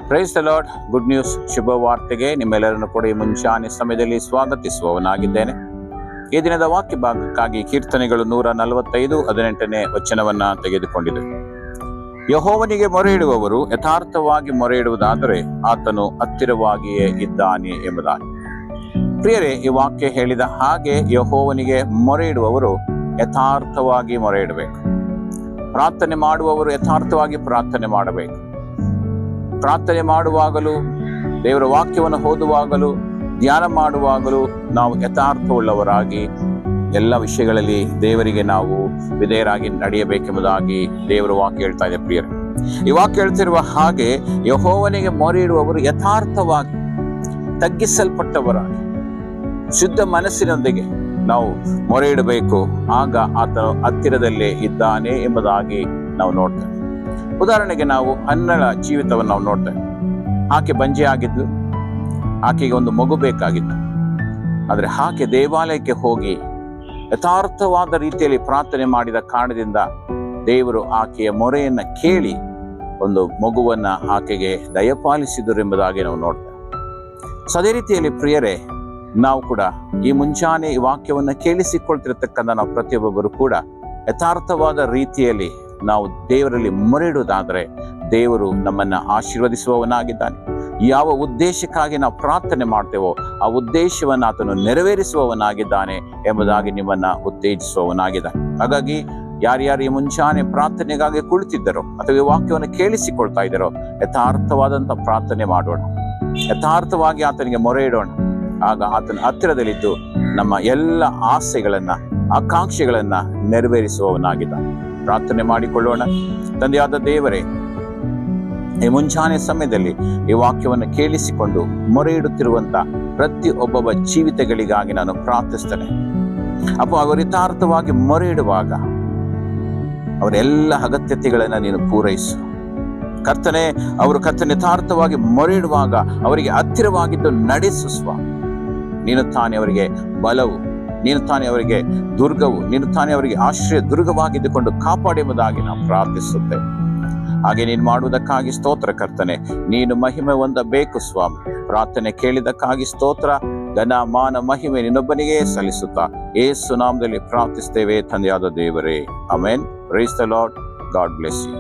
Price the lord. Good news, ಶುಭ ವಾರ್ತೆಗೆ ನಿಮ್ಮೆಲ್ಲರನ್ನು ಕೂಡ ಈ ಮುಂಚಾನೆ ಸಮಯದಲ್ಲಿ ಸ್ವಾಗತಿಸುವವನಾಗಿದ್ದೇನೆ. ಈ ದಿನದ ವಾಕ್ಯ ಭಾಗಕ್ಕಾಗಿ ಕೀರ್ತನೆಗಳು 145:18 ವಚನವನ್ನ ತೆಗೆದುಕೊಂಡಿದೆ. ಯೆಹೋವನಿಗೆ ಮೊರೆ ಇಡುವವರು ಯಥಾರ್ಥವಾಗಿ ಮೊರೆ ಇಡುವುದಾದರೆ ಆತನು ಹತ್ತಿರವಾಗಿಯೇ ಇದ್ದಾನೆ ಎಂಬುದಾಗಿ. ಪ್ರಿಯರೇ, ಈ ವಾಕ್ಯ ಹೇಳಿದ ಹಾಗೆ ಯೆಹೋವನಿಗೆ ಮೊರೆ ಇಡುವವರು ಯಥಾರ್ಥವಾಗಿ ಮೊರೆ ಇಡಬೇಕು. ಪ್ರಾರ್ಥನೆ ಮಾಡುವವರು ಯಥಾರ್ಥವಾಗಿ ಪ್ರಾರ್ಥನೆ ಮಾಡಬೇಕು. ಪ್ರಾರ್ಥನೆ ಮಾಡುವಾಗಲೂ, ದೇವರ ವಾಕ್ಯವನ್ನು ಓದುವಾಗಲೂ, ಧ್ಯಾನ ಮಾಡುವಾಗಲೂ ನಾವು ಯಥಾರ್ಥವುಳ್ಳವರಾಗಿ ಎಲ್ಲ ವಿಷಯಗಳಲ್ಲಿ ದೇವರಿಗೆ ನಾವು ವಿಧೇಯರಾಗಿ ನಡೆಯಬೇಕೆಂಬುದಾಗಿ ದೇವರ ವಾಕ್ಯ ಹೇಳ್ತಾ ಇದೆ. ಪ್ರಿಯರೇ, ಈ ವಾಕ್ಯ ಹೇಳ್ತಿರುವ ಹಾಗೆ ಯೆಹೋವನಿಗೆ ಮೊರೆ ಇಡುವವರು ಯಥಾರ್ಥವಾಗಿ ತಗ್ಗಿಸಲ್ಪಟ್ಟವರಾಗಿ ಶುದ್ಧ ಮನಸ್ಸಿನೊಂದಿಗೆ ನಾವು ಮೊರೆ ಇಡಬೇಕು. ಆಗ ಆತನು ಹತ್ತಿರದಲ್ಲೇ ಇದ್ದಾನೆ ಎಂಬುದಾಗಿ ನಾವು ನೋಡ್ತೇವೆ. ಉದಾಹರಣೆಗೆ ನಾವು ಅನ್ನಳ ಜೀವಿತವನ್ನು ನಾವು ನೋಡ್ತೇವೆ. ಆಕೆ ಬಂಜೆ ಆಗಿದ್ಲು, ಆಕೆಗೆ ಒಂದು ಮಗು ಬೇಕಾಗಿತ್ತು. ಆದರೆ ಆಕೆ ದೇವಾಲಯಕ್ಕೆ ಹೋಗಿ ಯಥಾರ್ಥವಾದ ರೀತಿಯಲ್ಲಿ ಪ್ರಾರ್ಥನೆ ಮಾಡಿದ ಕಾರಣದಿಂದ ದೇವರು ಆಕೆಯ ಮೊರೆಯನ್ನ ಕೇಳಿ ಒಂದು ಮಗುವನ್ನ ಆಕೆಗೆ ದಯಪಾಲಿಸಿದರು ಎಂಬುದಾಗಿ ನಾವು ನೋಡ್ತೇವೆ. ಅದೇ ರೀತಿಯಲ್ಲಿ ಪ್ರಿಯರೇ, ನಾವು ಕೂಡ ಈ ಮುಂಚಾನೆ ಈ ವಾಕ್ಯವನ್ನು ಕೇಳಿಸಿಕೊಳ್ತಿರತಕ್ಕಂಥ ನಾವು ಪ್ರತಿಯೊಬ್ಬರು ಕೂಡ ಯಥಾರ್ಥವಾದ ರೀತಿಯಲ್ಲಿ ನಾವು ದೇವರಲ್ಲಿ ಮೊರೆ ಇಡುವುದಾದರೆ ದೇವರು ನಮ್ಮನ್ನ ಆಶೀರ್ವದಿಸುವವನಾಗಿದ್ದಾನೆ. ಯಾವ ಉದ್ದೇಶಕ್ಕಾಗಿ ನಾವು ಪ್ರಾರ್ಥನೆ ಮಾಡ್ತೇವೋ ಆ ಉದ್ದೇಶವನ್ನು ಆತನು ನೆರವೇರಿಸುವವನಾಗಿದ್ದಾನೆ ಎಂಬುದಾಗಿ ನಿಮ್ಮನ್ನ ಉತ್ತೇಜಿಸುವವನಾಗಿದ್ದಾನೆ. ಹಾಗಾಗಿ ಯಾರ್ಯಾರು ಈ ಮುಂಚಾನೆ ಪ್ರಾರ್ಥನೆಗಾಗಿ ಕುಳಿತಿದ್ದರೋ ಅಥವಾ ಈ ವಾಕ್ಯವನ್ನು ಕೇಳಿಸಿಕೊಳ್ತಾ ಇದ್ದಾರೋ ಯಥಾರ್ಥವಾದಂಥ ಪ್ರಾರ್ಥನೆ ಮಾಡೋಣ, ಯಥಾರ್ಥವಾಗಿ ಆತನಿಗೆ ಮೊರೆ ಇಡೋಣ. ಆಗ ಆತನ ಹತ್ತಿರದಲ್ಲಿದ್ದು ನಮ್ಮ ಎಲ್ಲ ಆಸೆಗಳನ್ನ, ಆಕಾಂಕ್ಷೆಗಳನ್ನ ನೆರವೇರಿಸುವವನಾಗಿದ್ದಾನೆ. ಪ್ರಾರ್ಥನೆ ಮಾಡಿಕೊಳ್ಳೋಣ. ತಂದೆಯಾದ ದೇವರೇ, ಈ ಮುಂಚಾನೆ ಸಮಯದಲ್ಲಿ ಈ ವಾಕ್ಯವನ್ನು ಕೇಳಿಸಿಕೊಂಡು ಮೊರೆ ಇಡುತ್ತಿರುವಂತ ಪ್ರತಿಯೊಬ್ಬೊಬ್ಬ ಜೀವಿತಗಳಿಗಾಗಿ ನಾನು ಪ್ರಾರ್ಥಿಸ್ತೇನೆ. ಅಪ್ಪ, ಅವರು ಯಥಾರ್ಥವಾಗಿ ಮೊರೆ ಇಡುವಾಗ ಅವರೆಲ್ಲ ಅಗತ್ಯತೆಗಳನ್ನ ನೀನು ಪೂರೈಸು ಕರ್ತನೆ. ಅವರು ಕರ್ತನೆ ಯಥಾರ್ಥವಾಗಿ ಮೊರೆ ಇಡುವಾಗ ಅವರಿಗೆ ಹತ್ತಿರವಾಗಿದ್ದು ನಡೆಸು ಸ್ವಾಮಿ. ನೀನು ತಾನೇ ಅವರಿಗೆ ಬಲವು, ನೀನು ತಾನೇ ಅವರಿಗೆ ದುರ್ಗವು, ನೀನು ತಾನೇ ಅವರಿಗೆ ಆಶ್ರಯ ದುರ್ಗವಾಗಿದ್ದುಕೊಂಡು ಕಾಪಾಡುವುದಾಗಿ ನಾವು ಪ್ರಾರ್ಥಿಸುತ್ತೇವೆ. ಹಾಗೆ ನೀನು ಮಾಡುವುದಕ್ಕಾಗಿ ಸ್ತೋತ್ರ ಕರ್ತನೆ. ನೀನು ಮಹಿಮೆ ಹೊಂದಬೇಕು ಸ್ವಾಮಿ. ಪ್ರಾರ್ಥನೆ ಕೇಳಿದಕ್ಕಾಗಿ ಸ್ತೋತ್ರ, ಘನ ಮಾನ ಮಹಿಮೆ ನಿನ್ನೊಬ್ಬನಿಗೆ ಸಲ್ಲಿಸುತ್ತಾ ಯೇಸು ನಾಮದಲ್ಲಿ ಪ್ರಾರ್ಥಿಸ್ತೇವೆ ತಂದೆಯಾದ ದೇವರೇ, amen. Praise the Lord. God bless you.